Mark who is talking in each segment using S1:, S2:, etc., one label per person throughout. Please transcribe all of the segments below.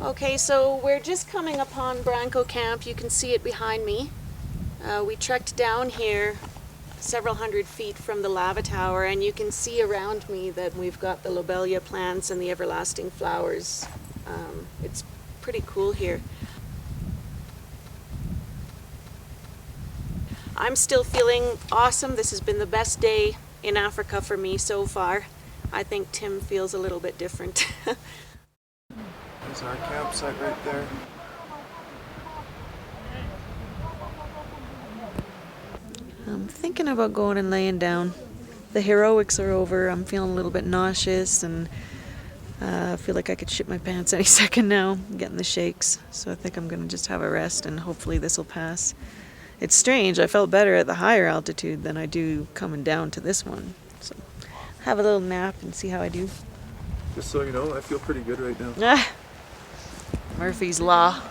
S1: Okay, so we're just coming upon Branco Camp. You can see it behind me. We trekked down here several hundred feet from the lava tower, and you can see around me that we've got the lobelia plants and the everlasting flowers. It's pretty cool here. I'm still feeling awesome. This has been the best day in Africa for me so far. I think Tim feels a little bit different.
S2: There's our campsite right there.
S1: I'm thinking about going and laying down. The heroics are over. I'm feeling a little bit nauseous and I feel like I could shit my pants any second now. I'm getting the shakes. So I think I'm going to just have a rest and hopefully this will pass. It's strange. I felt better at the higher altitude than I do coming down to this one. So have a little nap and see how I do.
S2: Just so you know, I feel pretty good right now.
S1: Ah, Murphy's Law.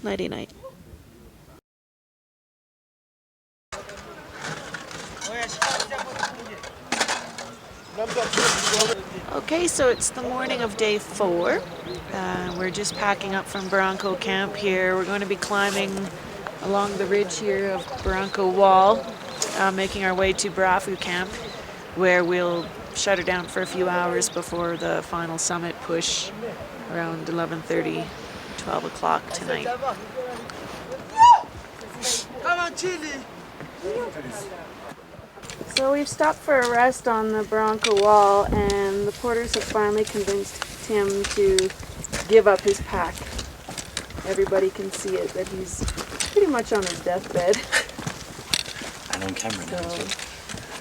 S1: Nighty night. Okay, so it's the morning of day 4. We're just packing up from Branco Camp here. We're going to be climbing along the ridge here of Branco Wall, making our way to Barafu Camp, where we'll shut her down for a few hours before the final summit push around 11:30, 12 o'clock tonight.
S3: Come on, Chili!
S1: So we've stopped for a rest on the Branco Wall, and the porters have finally convinced Tim to give up his pack. Everybody can see it, that he's pretty much on his deathbed.
S4: And on camera now.
S1: So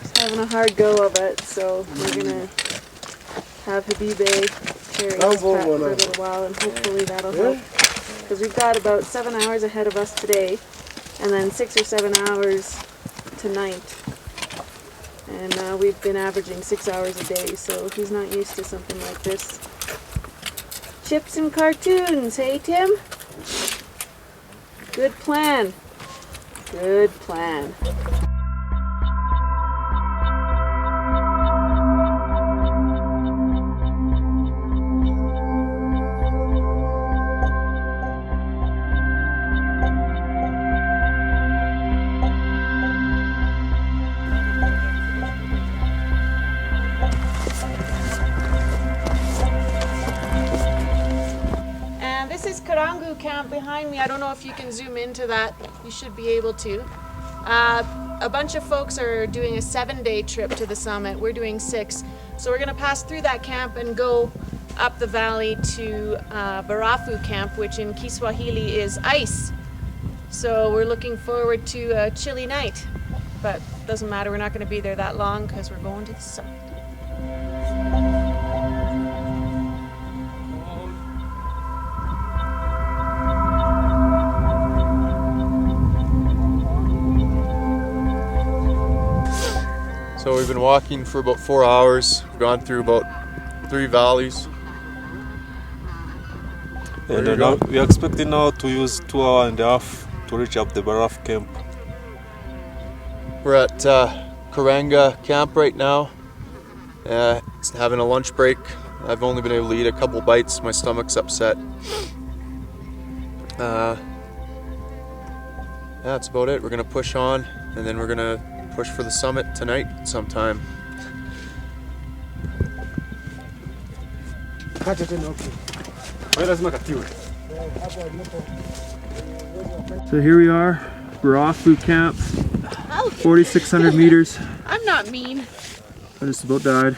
S1: he's having a hard go of it, so we're gonna have Habibe carry his pack for a little while, and hopefully that'll help. Because we've got about 7 hours ahead of us today, and then 6 or 7 hours tonight. And we've been averaging 6 hours a day, so he's not used to something like this. Chips and cartoons, hey Tim? Good plan. Good plan. Camp behind me. I don't know if you can zoom into that. You should be able to. A bunch of folks are doing a 7-day trip to the summit. We're doing 6. So we're going to pass through that camp and go up the valley to Barafu Camp, which in Kiswahili is ice. So we're looking forward to a chilly night. But doesn't matter, we're not going to be there that long because we're going to the summit.
S2: So we've been walking for about 4 hours. We've gone through about 3 valleys.
S5: And now we are expecting now to use 2 hours and a half to reach up the Barafu camp.
S2: We're at Karanga camp right now. It's having a lunch break. I've only been able to eat a couple bites. My stomach's upset. Yeah, that's about it. We're gonna push on, and then we're gonna push for the summit tonight sometime.
S6: So here we are, Barafu Camp, 4,600 meters.
S1: I'm not mean.
S6: I just about died.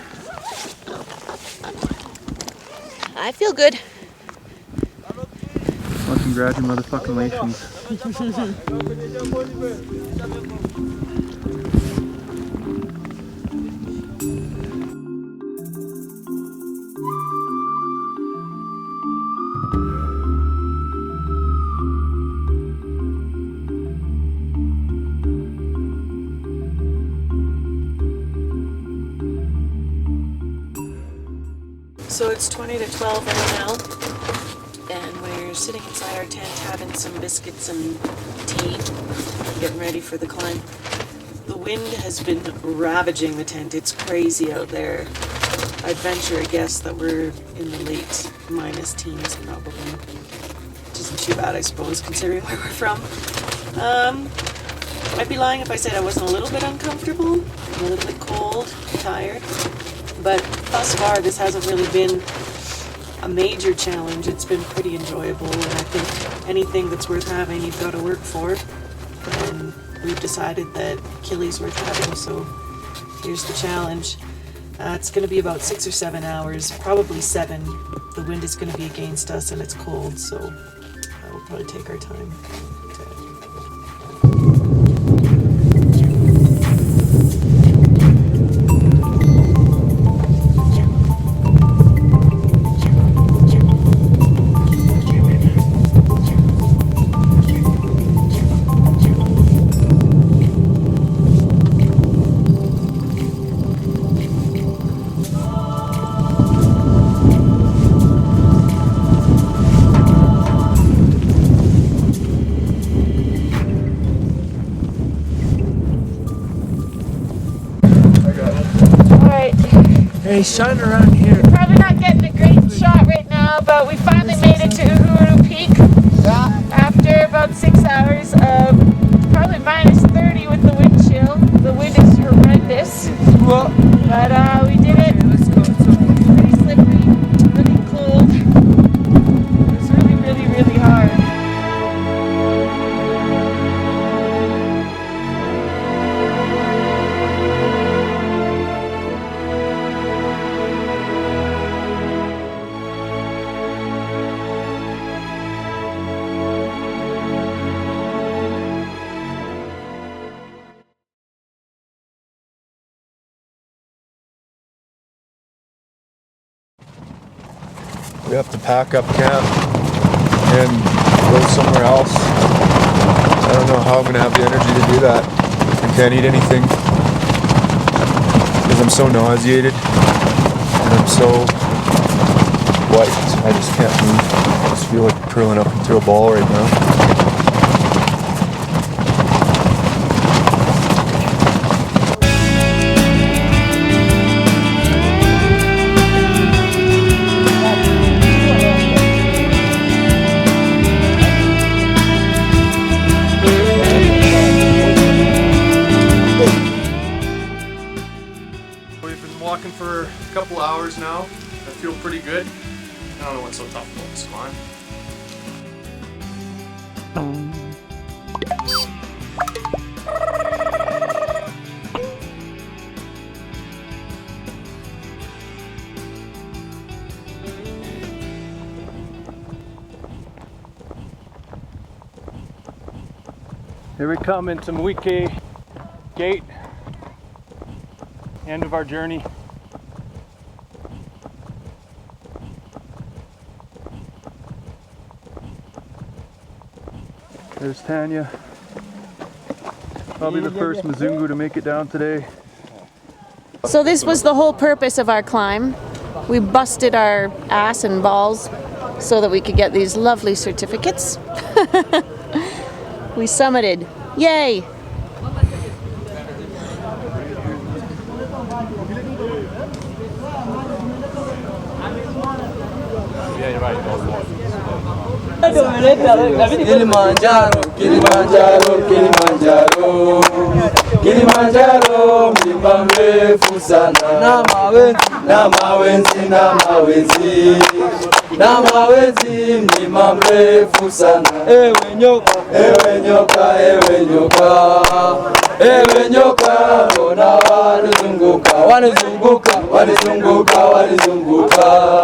S1: I feel good.
S6: Well, congratulations.
S1: So it's 20 to 12 right now, and we're sitting inside our tent having some biscuits and tea, getting ready for the climb. The
S7: wind has been ravaging the tent. It's crazy out there. I'd venture a guess that we're in the late minus teens probably. Which isn't too bad, I suppose, considering where we're from. I'd be lying if I said I wasn't a little bit uncomfortable, a little bit cold, tired. But thus far, this hasn't really been a major challenge. It's been pretty enjoyable, and I think anything that's worth having, you've got to work for. And we've decided that Kili's worth having, so here's the challenge. It's going to be about 6 or 7 hours, probably 7. The wind is going to be against us and it's cold, so we'll probably take our time.
S3: Hey, shine around here.
S1: Probably not getting a great shot right now, but we finally made it to Uhuru Peak after about 6 hours of probably minus 30 with the wind chill. The wind is horrendous, but we did it. Pretty slippery, really cold. It was really, really, really hard.
S2: We have to pack up camp and go somewhere else. I don't know how I'm going to have the energy to do that. I can't eat anything because I'm so nauseated and I'm so white. I just can't move. I just feel like curling up into a ball right now. Walking for a couple hours now. I feel pretty good. I don't know what's so tough about this climb.
S6: Here we come into Mwike Gate. End of our journey. There's Tanya. Probably the first Mzungu to make it down today.
S1: So this was the whole purpose of our climb. We busted our ass and balls so that we could get these lovely certificates. We summited. Yay!
S3: Kilimanjaro, Kilimanjaro, Kilimanjaro, Kilimanjaro, mlima mrefu sana. Na mawenzi, na mawenzi, mlima mrefu sana. Ewe nyoka, ewe nyoka, ewe nyoka, ewe nyoka, mbona wanizunguka, wanizunguka, wanizunguka, wanizunguka,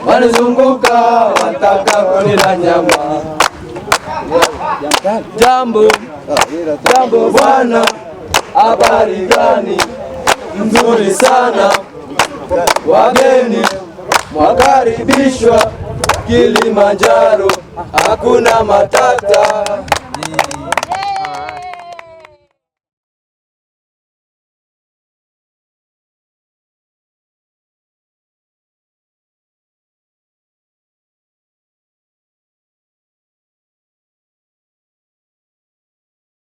S3: wanizunguka, wataka kunila nyama. Jambo, jambo bwana, habari gani? Nzuri sana, wageni mwakaribishwa Kilimanjaro, hakuna matata.